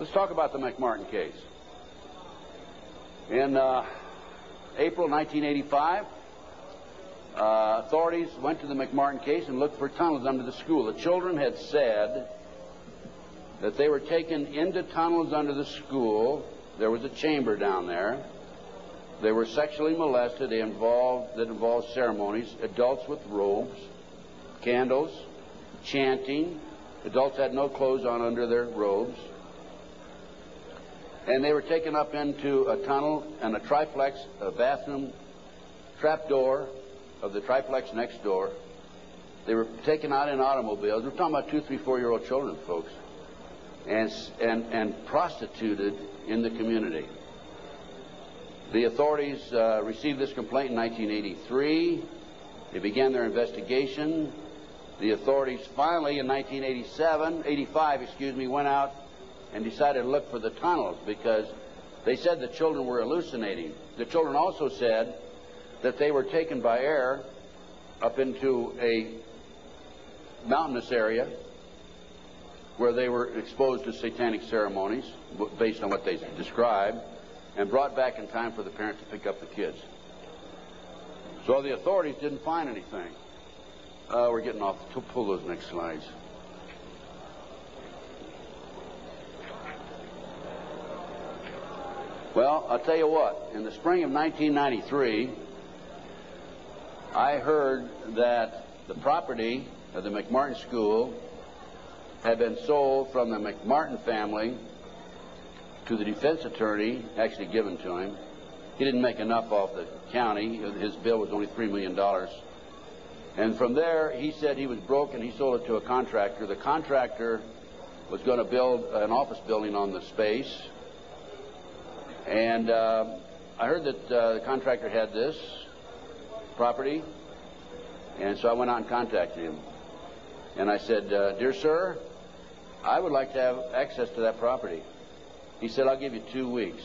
Let's talk about the McMartin case. In April 1985, authorities went to the McMartin case and looked for tunnels under the school. The children had said that they were taken into tunnels under the school. There was a chamber down there. They were sexually molested. That involved ceremonies, adults with robes, candles, chanting. Adults had no clothes on under their robes. And they were taken up into a tunnel and a triplex, a bathroom trapdoor of the triplex next door. They were taken out in automobiles. We're talking about 2, 3, 4-year-old children, folks, and prostituted in the community. The authorities received this complaint in 1983. They began their investigation. The authorities finally, in 1985, went out and decided to look for the tunnels because they said the children were hallucinating. The children also said that they were taken by air up into a mountainous area where they were exposed to satanic ceremonies based on what they described, and brought back in time for the parent to pick up the kids. So the authorities didn't find anything. We're getting off. Pull those next slides. Well, I'll tell you what. In the spring of 1993, I heard that the property of the McMartin School had been sold from the McMartin family to the defense attorney, actually given to him. He didn't make enough off the county. His bill was only $3 million. And from there, he said he was broke and he sold it to a contractor. The contractor was going to build an office building on the space. And I heard that the contractor had this property. And so I went out and contacted him. And I said, "Dear sir, I would like to have access to that property." He said, "I'll give you 2 weeks."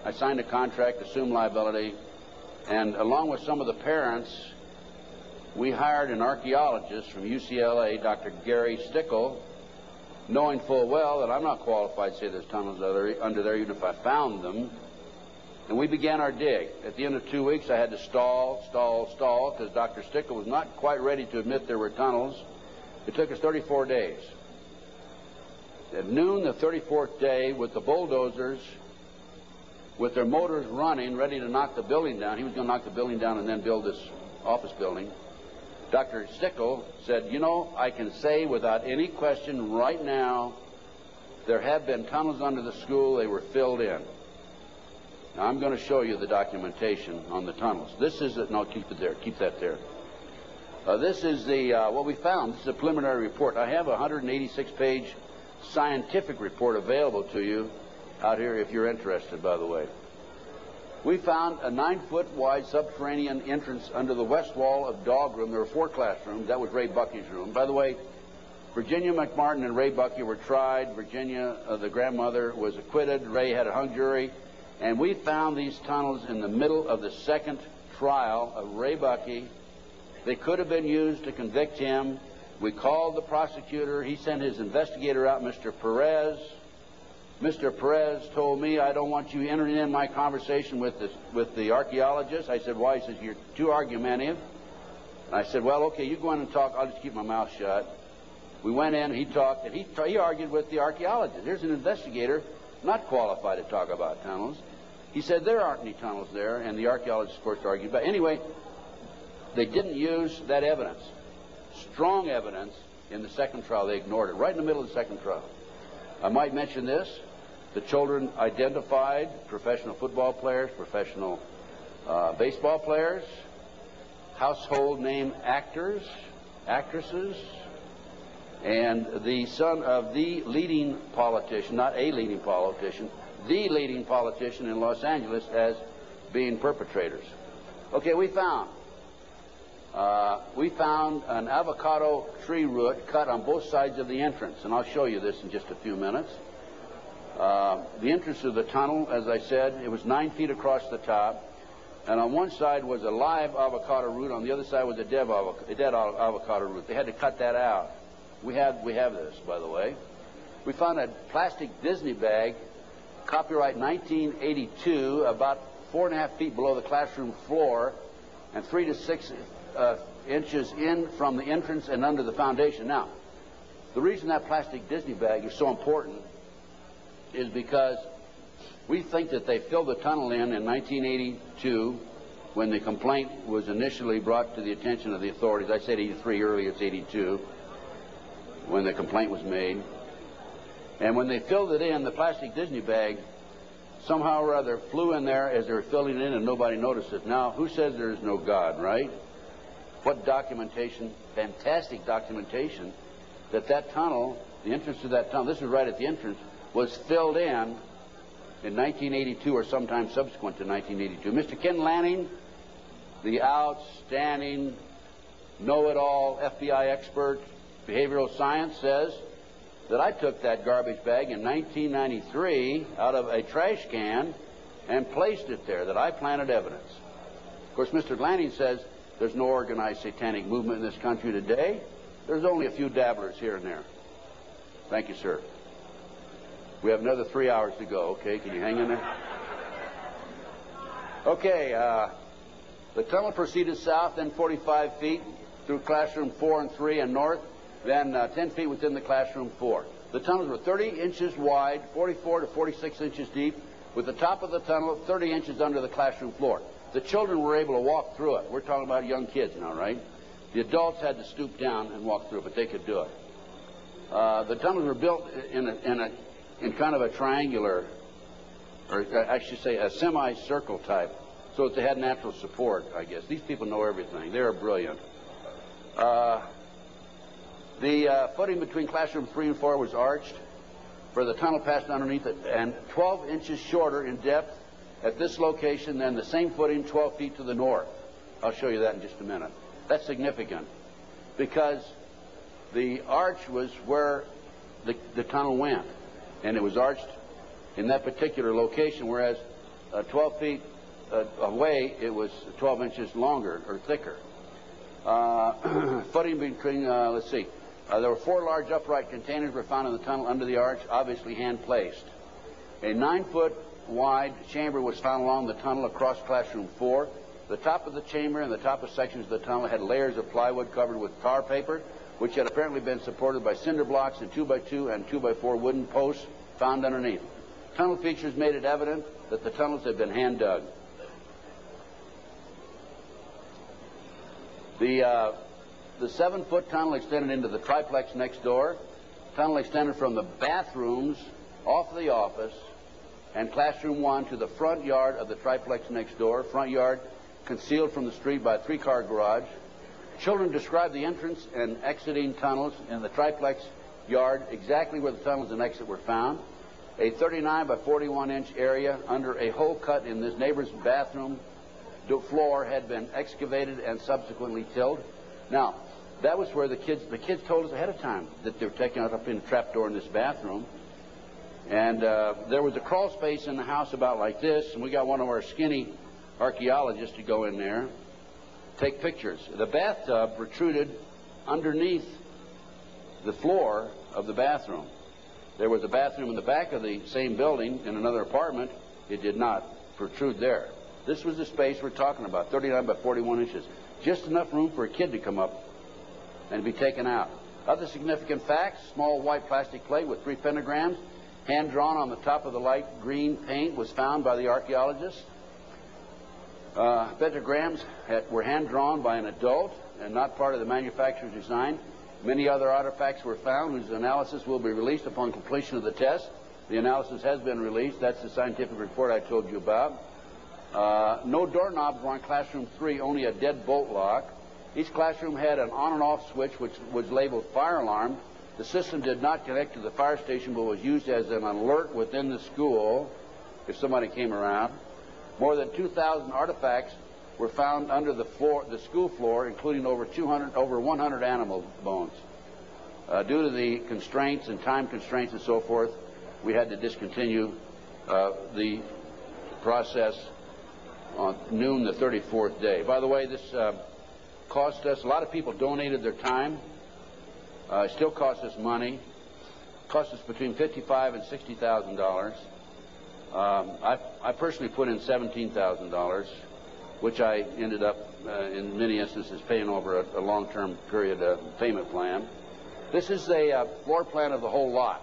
I signed a contract, assumed liability, and along with some of the parents, we hired an archaeologist from UCLA, Dr. Gary Stickle, knowing full well that I'm not qualified to say there's tunnels under there, even if I found them. And we began our dig. At the end of 2 weeks, I had to stall, because Dr. Stickle was not quite ready to admit there were tunnels. It took us 34 days. At noon the 34th day, with the bulldozers, with their motors running, ready to knock the building down — he was going to knock the building down and then build this office building — Dr. Stickle said, "You know, I can say without any question right now, there have been tunnels under the school. They were filled in." Now, I'm going to show you the documentation on the tunnels. This is it. No, keep it there. Keep that there. This is the what we found. This is a preliminary report. I have a 186-page scientific report available to you out here if you're interested, by the way. We found a 9-foot wide subterranean entrance under the west wall of dog room. There were 4 classrooms. That was Ray Bucky's room. By the way, Virginia McMartin and Ray Bucky were tried. Virginia, the grandmother, was acquitted. Ray had a hung jury. And we found these tunnels in the middle of the second trial of Ray Bucky. They could have been used to convict him. We called the prosecutor. He sent his investigator out, Mr. Perez. Mr. Perez told me, "I don't want you entering in my conversation with the archaeologist." I said, "Why?" He says, "You're too argumentative." And I said, "Well, okay, you go in and talk. I'll just keep my mouth shut." We went in, he talked, and he argued with the archaeologist. Here's an investigator not qualified to talk about tunnels. He said there aren't any tunnels there, and the archaeologist, of course, argued. But anyway, they didn't use that evidence, strong evidence, in the second trial. They ignored it right in the middle of the second trial. I might mention this. The children identified professional football players, professional baseball players, household name actors, actresses, and the son of the leading politician, not a leading politician, the leading politician in Los Angeles as being perpetrators. Okay, we found an avocado tree root cut on both sides of the entrance, and I'll show you this in just a few minutes. The entrance of the tunnel, as I said, it was 9 feet across the top, and on one side was a live avocado root, on the other side was a dead avocado root. They had to cut that out. We have this, by the way. we found a plastic Disney bag, copyright 1982, about 4.5 feet below the classroom floor and 3 to 6 inches in from the entrance and under the foundation. Now, the reason that plastic Disney bag is so important is because we think that they filled the tunnel in 1982 when the complaint was initially brought to the attention of the authorities. I said 83 earlier, it's 82 when the complaint was made. And when they filled it in, the plastic Disney bag somehow or other flew in there as they were filling it in and nobody noticed it. Now, who says there is no God, right? What documentation, fantastic documentation, that that tunnel, the entrance to that tunnel, this is right at the entrance, was filled in 1982 or sometime subsequent to 1982. Mr. Ken Lanning, the outstanding, know-it-all FBI expert, behavioral science, says that I took that garbage bag in 1993 out of a trash can and placed it there, that I planted evidence. Of course, Mr. Lanning says there's no organized satanic movement in this country today. There's only a few dabblers here and there. Thank you, sir. We have another 3 hours to go. Okay, can you hang in there? Okay, the tunnel proceeded south, then 45 feet through classroom 4 and 3 and north, then 10 feet within the classroom 4. The tunnels were 30 inches wide, 44 to 46 inches deep, with the top of the tunnel 30 inches under the classroom floor. The children were able to walk through it. We're talking about young kids now, right? The adults had to stoop down and walk through it, but they could do it. The tunnels were built in kind of a triangular, or I should say a semicircle type, so that they had natural support, I guess. These people know everything. They are brilliant. The footing between classroom 3 and 4 was arched, for the tunnel passed underneath it, and 12 inches shorter in depth at this location than the same footing 12 feet to the north. I'll show you that in just a minute. That's significant, because the arch was where the tunnel went, and it was arched in that particular location, whereas 12 feet away, it was 12 inches longer or thicker. Footing between, let's see, there were 4 large upright containers were found in the tunnel under the arch, obviously hand-placed. A 9-foot wide chamber was found along the tunnel across classroom 4. The top of the chamber and the top of sections of the tunnel had layers of plywood covered with tar paper, which had apparently been supported by cinder blocks and 2x2 and 2x4 wooden posts found underneath. Tunnel features made it evident that the tunnels had been hand-dug. The 7-foot tunnel extended into the triplex next door. Tunnel extended from the bathrooms off the office and classroom 1 to the front yard of the triplex next door. Front yard concealed from the street by a 3-car garage. Children described the entrance and exiting tunnels in the triplex yard exactly where the tunnels and exit were found. A 39 by 41 inch area under a hole cut in this neighbor's bathroom floor had been excavated and subsequently tilled. Now, that was where the kids told us ahead of time that they were taking us up in a trapdoor in this bathroom. And there was a crawl space in the house about like this, and we got one of our skinny archaeologists to go in there, take pictures. The bathtub protruded underneath the floor of the bathroom. There was a bathroom in the back of the same building in another apartment. It did not protrude there. This was the space we're talking about, 39 by 41 inches. Just enough room for a kid to come up and be taken out. Other significant facts: small white plastic plate with 3 pentagrams, hand-drawn on the top of the light green paint, was found by the archaeologists. Pentagrams were hand-drawn by an adult and not part of the manufacturer's design. Many other artifacts were found whose analysis will be released upon completion of the test. The analysis has been released. That's the scientific report I told you about. No doorknobs were on classroom 3, only a dead bolt lock. Each classroom had an on and off switch which was labeled fire alarm. The system did not connect to the fire station but was used as an alert within the school if somebody came around. More than 2,000 artifacts were found under the school floor, including over 100 animal bones. Due to the constraints and time constraints and so forth, we had to discontinue the process on noon the 34th day. By the way, this cost us, a lot of people donated their time. It still costs us money. Cost us between $55,000 and $60,000. I personally put in $17,000, which I ended up, in many instances, paying over a long-term period payment plan. This is a floor plan of the whole lot.